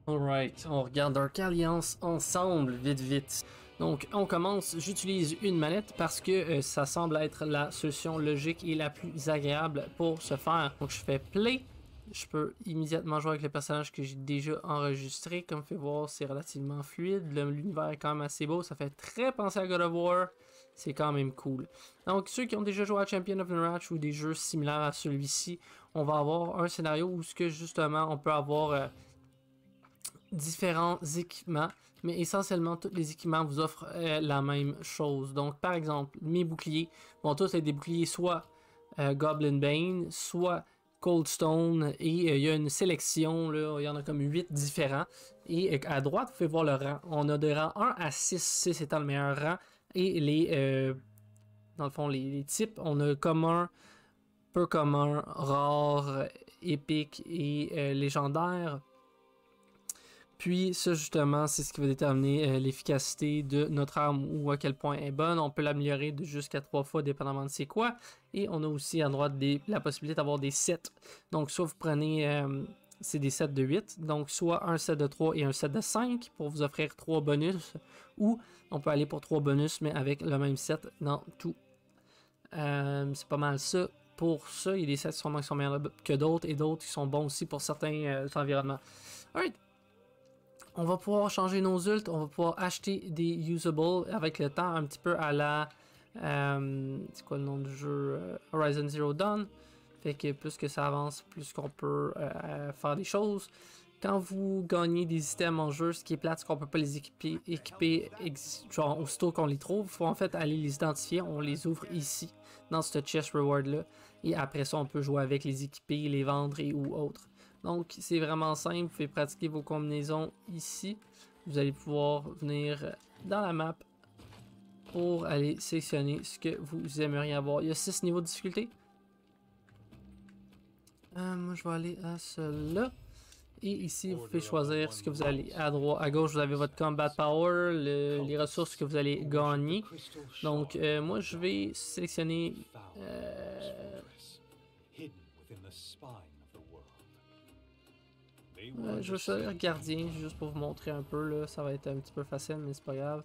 Alright, on regarde Dark Alliance ensemble, vite vite. Donc on commence, j'utilise une manette parce que ça semble être la solution logique et la plus agréable pour ce faire. Donc je fais play, je peux immédiatement jouer avec le personnage que j'ai déjà enregistré. Comme vous pouvez voir, c'est relativement fluide, l'univers est quand même assez beau, ça fait très penser à God of War, c'est quand même cool. Donc ceux qui ont déjà joué à Champion of the Match ou des jeux similaires à celui-ci, on va avoir un scénario où ce que justement on peut avoir différents équipements, mais essentiellement tous les équipements vous offrent la même chose. Donc par exemple, mes boucliers vont tous être des boucliers soit Goblin Bane, soit Cold Stone, et il y a une sélection, là, il y en a comme 8 différents. Et à droite, vous pouvez voir le rang. On a de rang 1 à 6, 6 étant le meilleur rang. Et dans le fond, les types, on a commun, peu commun, rare, épique et légendaire. Puis ça justement, c'est ce qui va déterminer l'efficacité de notre arme ou à quel point elle est bonne. On peut l'améliorer de jusqu'à 3 fois dépendamment de c'est quoi. Et on a aussi à droite la possibilité d'avoir des sets. Donc soit vous prenez, c'est des sets de 8. Donc soit un set de 3 et un set de 5 pour vous offrir 3 bonus. Ou on peut aller pour 3 bonus mais avec le même set dans tout. C'est pas mal ça. Pour ça, il y a des sets qui sont meilleurs que d'autres et d'autres qui sont bons aussi pour certains environnements. Alright. On va pouvoir changer nos ults, on va pouvoir acheter des usables avec le temps, un petit peu à la... c'est quoi le nom du jeu? Horizon Zero Dawn. Fait que plus que ça avance, plus qu'on peut faire des choses. Quand vous gagnez des items en jeu, ce qui est plate, c'est qu'on peut pas les équiper genre aussitôt qu'on les trouve. Il faut en fait aller les identifier, on les ouvre ici, dans ce chest reward là. Et après ça, on peut jouer avec, les équiper, les vendre et ou autres. Donc c'est vraiment simple, vous pouvez pratiquer vos combinaisons ici. Vous allez pouvoir venir dans la map pour aller sélectionner ce que vous aimeriez avoir. Il y a 6 niveaux de difficulté. Moi je vais aller à celui-là. Et ici vous pouvez choisir ce que vous allez. À droite, à gauche vous avez votre combat power, les ressources que vous allez gagner. Donc moi je vais sélectionner... je vais choisir gardien juste pour vous montrer un peu là, ça va être un petit peu facile mais c'est pas grave.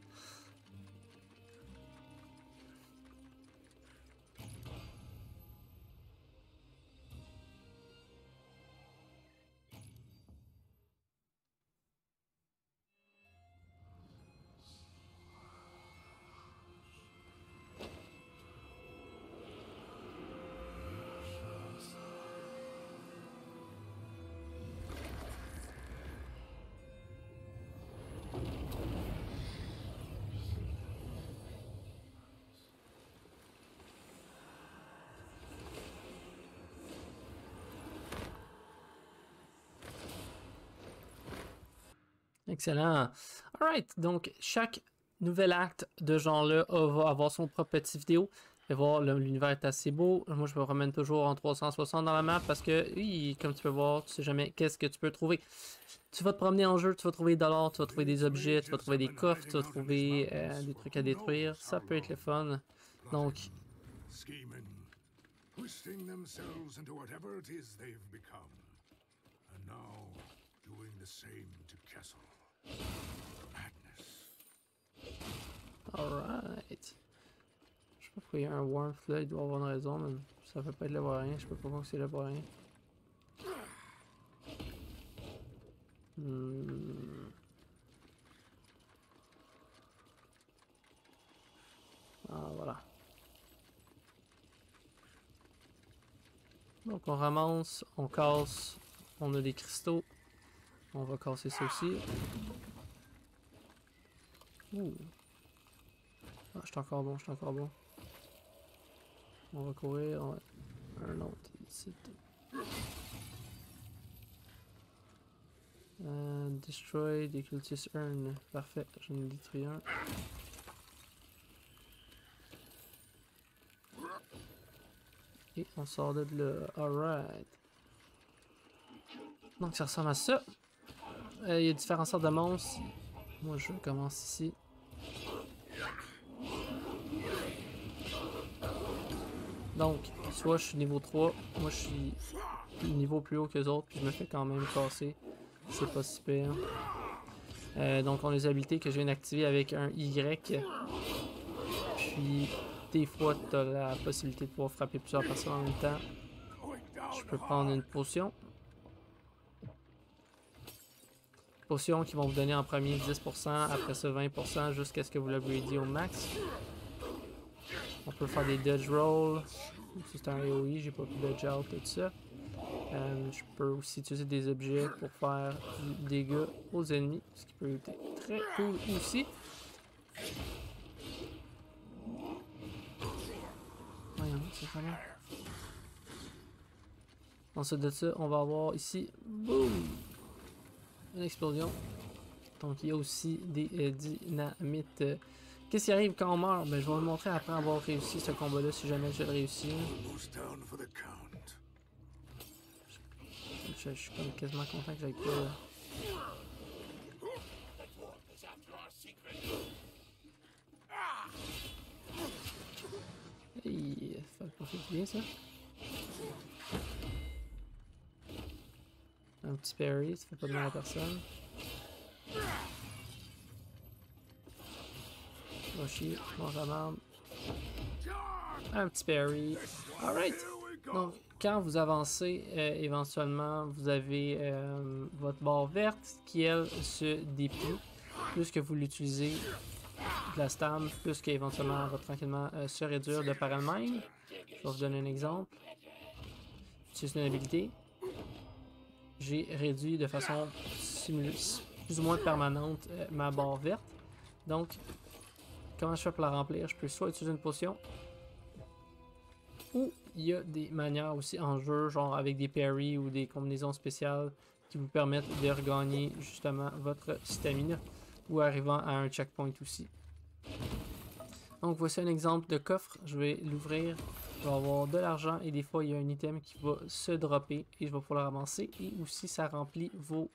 Excellent. Alright, donc chaque nouvel acte de genre-là va avoir son propre petite vidéo. Vous allez voir, l'univers est assez beau. Moi, je me promène toujours en 360 dans la map parce que, oui, comme tu peux voir, tu sais jamais qu'est-ce que tu peux trouver. Tu vas te promener en jeu, tu vas trouver des dollars, tu vas trouver des objets, tu vas trouver des coffres, tu vas trouver des trucs à détruire. Ça peut être le fun. Donc, alright. Je sais pas pourquoi il y a un warmth là, il doit avoir une raison, mais ça peut pas être le pour rien. Je peux pas croire que c'est le pour rien. Ah, voilà. Donc on ramasse, on casse, on a des cristaux. On va casser ça aussi. Ouh. Ah, je suis encore bon, je suis encore bon. On va courir, on va... un autre ici. Destroy des cultist urn. Parfait, j'en ai détruit un. Et on sort de là. Alright. Donc ça ressemble à ça. Il y a différentes sortes de monstres. Moi je commence ici. Donc, soit je suis niveau 3, moi je suis niveau plus haut que les autres, puis je me fais quand même casser C'est pas si pire. Donc, on a les habilités que je viens d'activer avec un Y. Puis, des fois, tu as la possibilité de pouvoir frapper plusieurs personnes en même temps. Je peux prendre une potion. Potions qui vont vous donner en premier 10%, après ça 20%, jusqu'à ce que vous l'upgradez au max. On peut faire des dodge rolls. C'est un AOE, j'ai pas pu dodge out, tout ça. Je peux aussi utiliser des objets pour faire du dégât aux ennemis, ce qui peut être très cool aussi. Voyons, c'est vraiment. Ensuite de ça, on va avoir ici, boum, une explosion. Donc il y a aussi des dynamites. Qu'est-ce qui arrive quand on meurt? Ben, je vais vous montrer après avoir réussi ce combat-là, si jamais je le réussis. Je suis comme quasiment content que j'aille pas. Hey, ça fait pas bien ça. Un petit parry, ça fait pas de mal à personne. Va chier, je mange la marde. Un petit parry. Alright! Donc, quand vous avancez, éventuellement, vous avez votre barre verte qui, elle, se déplie. Plus que vous l'utilisez de la stam, plus qu'éventuellement, elle va tranquillement se réduire de par elle-même. Je vais vous donner un exemple. C'est une habilité. J'ai réduit de façon plus ou moins permanente ma barre verte. Donc, comment je fais pour la remplir? Je peux soit utiliser une potion, ou il y a des manières aussi en jeu, genre avec des parries ou des combinaisons spéciales qui vous permettent de regagner justement votre stamina, ou arrivant à un checkpoint aussi. Donc voici un exemple de coffre, je vais l'ouvrir, je vais avoir de l'argent et des fois il y a un item qui va se dropper et je vais pouvoir le ramasser, et aussi ça remplit vos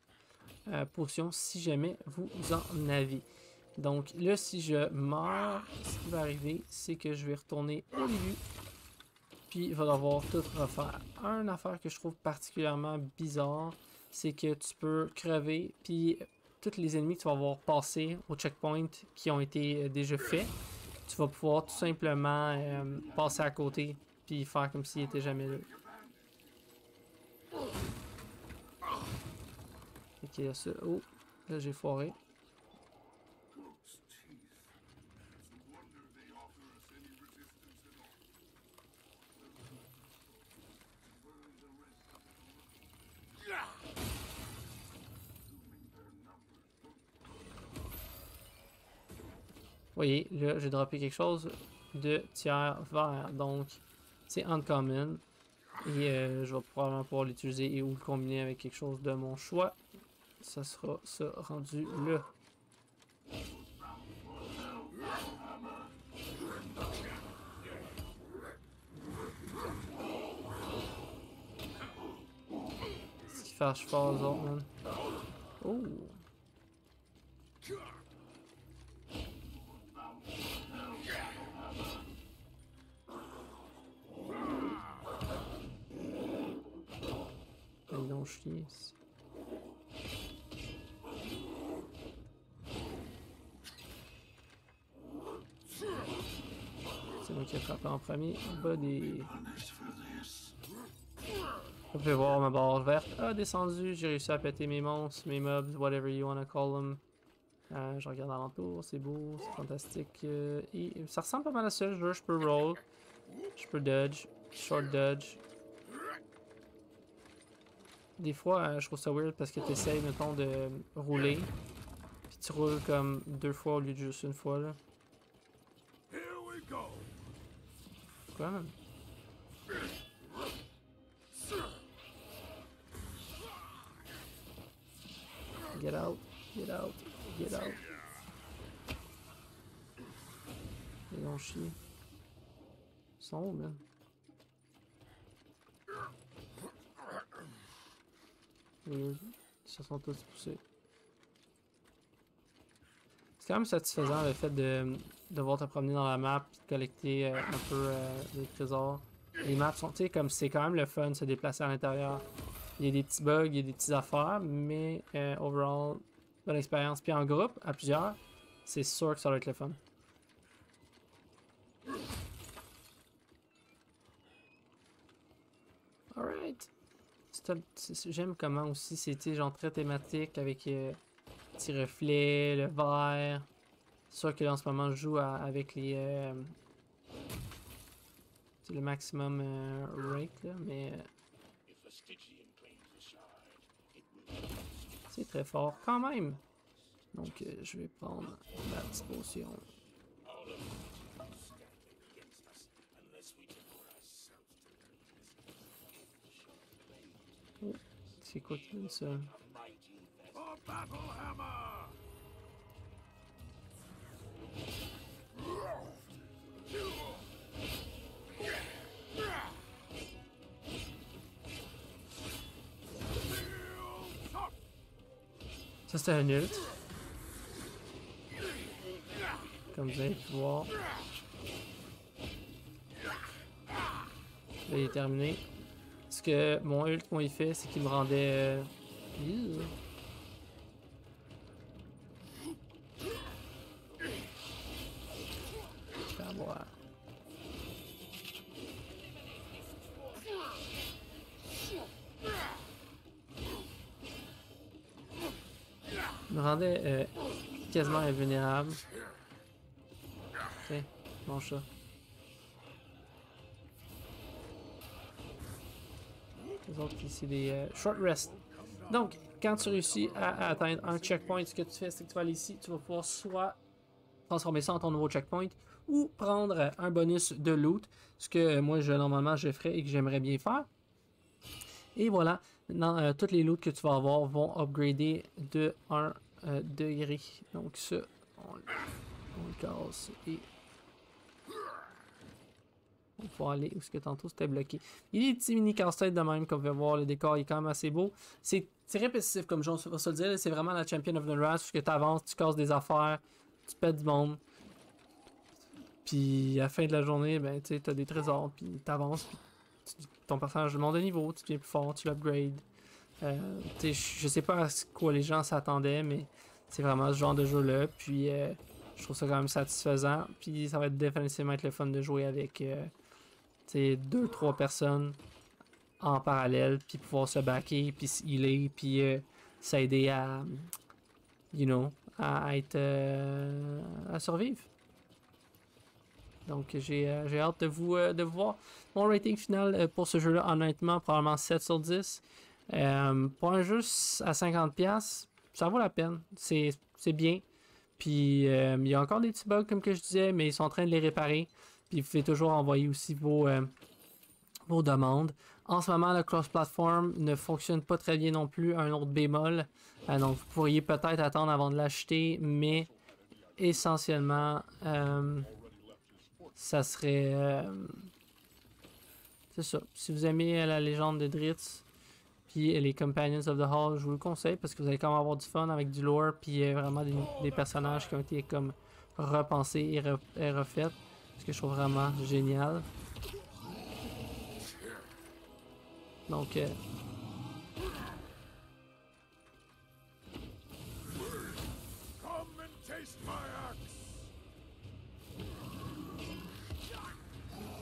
potions si jamais vous en avez. Donc là, si je meurs, ce qui va arriver, c'est que je vais retourner au début, puis il va devoir tout refaire. Une affaire que je trouve particulièrement bizarre, c'est que tu peux crever, puis tous les ennemis que tu vas avoir passés au checkpoint qui ont été déjà faits, tu vas pouvoir tout simplement passer à côté, puis faire comme s'il n'était jamais là. Ok, là, ça. Oh, là j'ai foiré. Vous voyez, là, j'ai droppé quelque chose de tiers vert, donc c'est uncommon. Et je vais probablement pouvoir l'utiliser et ou le combiner avec quelque chose de mon choix. Ça sera ça rendu là. Ce qui fâche fort aux autres, man. Oh! Ils l'ont chié ici. C'est moi qui ai frappé en premier. Body. Vous pouvez voir ma barre verte a descendu. J'ai réussi à péter mes monstres, mes mobs, whatever you wanna call them. Je regarde alentour, c'est beau, c'est fantastique. Et ça ressemble pas mal à ça, le jeu. Je peux roll, je peux dodge, short dodge. Des fois, je trouve ça weird parce que tu essayes, mettons, de rouler. Puis tu roules comme 2 fois au lieu de juste une fois, là. Quoi, man? Get out, get out, get out. Ils ont chié. Ils sont où, man? Weird. Ils se sont tous poussés. C'est quand même satisfaisant le fait de devoir te promener dans la map et de collecter un peu des trésors. Les maps sont, tu sais, comme c'est quand même le fun de se déplacer à l'intérieur. Il y a des petits bugs, il y a des petites affaires, mais overall, bonne expérience. Puis en groupe, à plusieurs, c'est sûr que ça va être le fun. Alright. J'aime comment aussi c'était genre très thématique avec petits reflets, le vert. C'est sûr que là en ce moment je joue avec les c'est le maximum rate là, mais c'est très fort quand même. Donc je vais prendre la petite potion. Oh, c'est quoi qui donne ça? Ça c'était un ult. Comme vous avez pu voir. Là, il est terminé. Ce que mon ult, moi, il fait, c'est qu'il me rendait... Voir. Il me rendait quasiment invulnérable. Ok, mange ça. Les autres ici, des short rest. Donc, quand tu réussis à atteindre un checkpoint, ce que tu fais, c'est que tu vas aller ici, tu vas pouvoir soit transformer ça en ton nouveau checkpoint ou prendre un bonus de loot, ce que moi, normalement, je ferais et que j'aimerais bien faire. Et voilà, maintenant, toutes les loots que tu vas avoir vont upgrader de 1 degré. Donc ça, on le casse et on va pouvoir aller où est-ce que tantôt c'était bloqué. Il y a des petits mini casse-tête de même, comme vous pouvez voir, le décor est quand même assez beau. C'est répétitif comme jeu, on va se le dire, c'est vraiment la Champion of the Wrath, parce que tu avances, tu casses des affaires, tu pètes du monde. Puis à la fin de la journée, ben tu as des trésors, puis tu avances, puis ton personnage monte de niveau, tu deviens plus fort, tu l'upgrades. Je sais pas à quoi les gens s'attendaient, mais c'est vraiment ce genre de jeu-là. Puis je trouve ça quand même satisfaisant. Puis ça va être définitivement être le fun de jouer avec 2-3 personnes en parallèle, puis pouvoir se backer, puis healer, puis s'aider à, à être à survivre. Donc j'ai hâte de vous voir. Mon rating final pour ce jeu-là, honnêtement, probablement 7 sur 10. Pour un jeu à 50$, ça vaut la peine. C'est bien. Puis il y a encore des petits bugs, comme que je disais, mais ils sont en train de les réparer. Puis vous pouvez toujours envoyer aussi vos demandes. En ce moment, le cross-platform ne fonctionne pas très bien non plus, un autre bémol. Donc vous pourriez peut-être attendre avant de l'acheter, mais essentiellement, ça serait... c'est ça. Si vous aimez la légende de Drizzt, puis les Companions of the Hall, je vous le conseille parce que vous allez quand même avoir du fun avec du lore, puis vraiment des personnages qui ont été comme repensés et refaits. Ce que je trouve vraiment génial. Donc,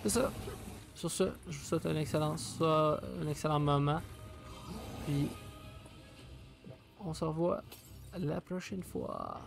c'est ça. Sur ce, je vous souhaite un excellent moment. Puis, on se revoit la prochaine fois.